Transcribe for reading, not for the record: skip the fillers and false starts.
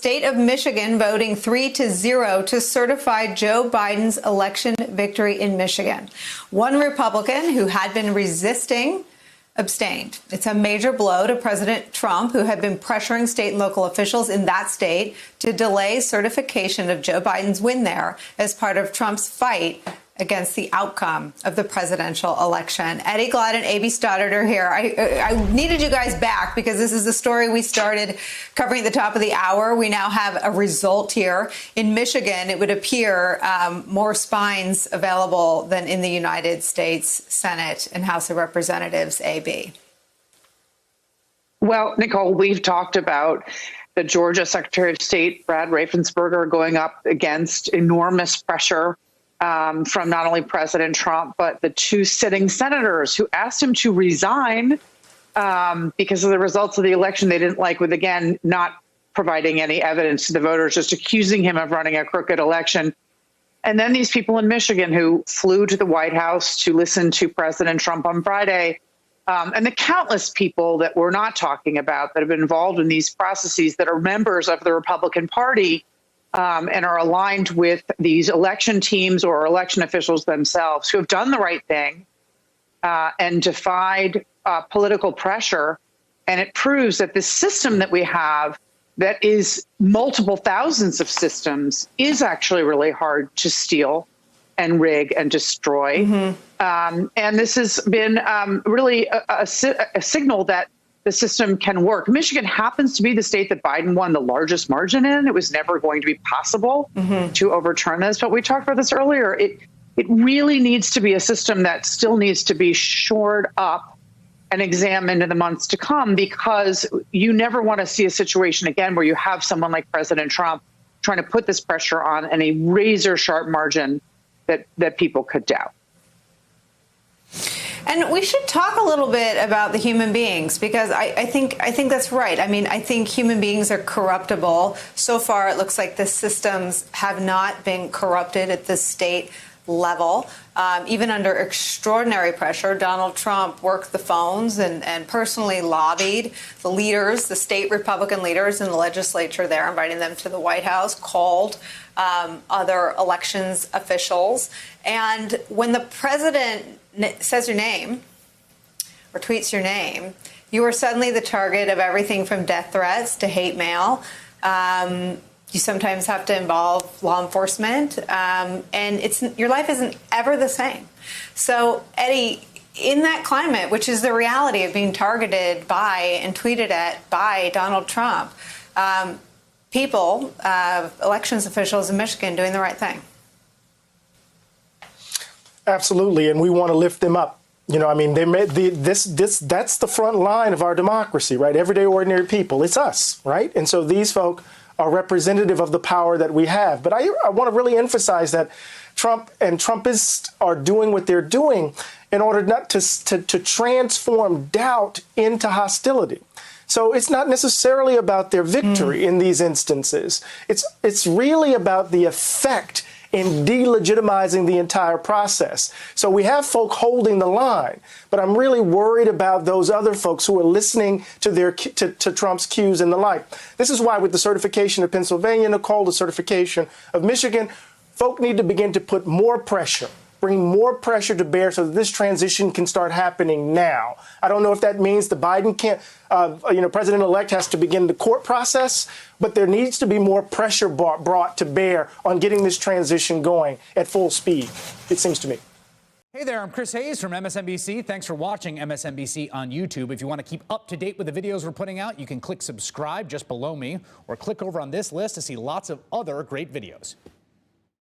state of Michigan voting 3-0 to certify Joe Biden's election victory in Michigan. One Republican who had been resisting abstained. It's a major blow to President Trump, who had been pressuring state and local officials in that state to delay certification of Joe Biden's win there as part of Trump's fight against the outcome of the presidential election. Eddie Gladden, A.B. Stoddard are here. I needed you guys back because this is the story we started covering at the top of the hour. We now have a result here. In Michigan, it would appear more spines available than in the United States Senate and House of Representatives, A.B. Well, Nicole, we've talked about the Georgia Secretary of State, Brad Raffensperger, going up against enormous pressure from not only President Trump, but the two sitting senators who asked him to resign because of the results of the election they didn't like, with, again, not providing any evidence to the voters, just accusing him of running a crooked election. And then these people in Michigan who flew to the White House to listen to President Trump on Friday, and the countless people that we're not talking about that have been involved in these processes that are members of the Republican Party, and are aligned with these election teams or election officials themselves, who have done the right thing and defied political pressure. And it proves that the system that we have, that is multiple thousands of systems, is actually really hard to steal and rig and destroy. Mm-hmm. And this has been really a signal that the system can work. Michigan happens to be the state that Biden won the largest margin in. It was never going to be possible to overturn this. But we talked about this earlier. It really needs to be a system that still needs to be shored up and examined in the months to come, because you never want to see a situation again where you have someone like President Trump trying to put this pressure on in a razor sharp margin that people could doubt. And we should talk a little bit about the human beings, because I think that's right. I mean, I think human beings are corruptible. So far, it looks like the systems have not been corrupted at the state level. Even under extraordinary pressure, Donald Trump worked the phones and personally lobbied the leaders, the state Republican leaders in the legislature there, inviting them to the White House, called other elections officials. And when the president says your name or tweets your name, you are suddenly the target of everything from death threats to hate mail. You sometimes have to involve law enforcement, and your life isn't ever the same. So, Eddie, in that climate, which is the reality of being targeted by and tweeted at by Donald Trump, people, elections officials in Michigan, doing the right thing. Absolutely, and we want to lift them up. You know, I mean, that's the front line of our democracy, right? Everyday ordinary people, it's us, right? And so these folk are representative of the power that we have. But I want to really emphasize that Trump and Trumpists are doing what they're doing in order not to transform doubt into hostility. So it's not necessarily about their victory in these instances. It's really about the effect in delegitimizing the entire process. So we have folk holding the line, but I'm really worried about those other folks who are listening to to Trump's cues and the like. This is why with the certification of Pennsylvania, Nicole, the certification of Michigan, folk need to begin to put more pressure, bring more pressure to bear so that this transition can start happening now. I don't know if that means the Biden president-elect has to begin the court process, but there needs to be more pressure brought to bear on getting this transition going at full speed, it seems to me. Hey there, I'm Chris Hayes from MSNBC. Thanks for watching MSNBC on YouTube. If you want to keep up to date with the videos we're putting out, you can click subscribe just below me, or click over on this list to see lots of other great videos.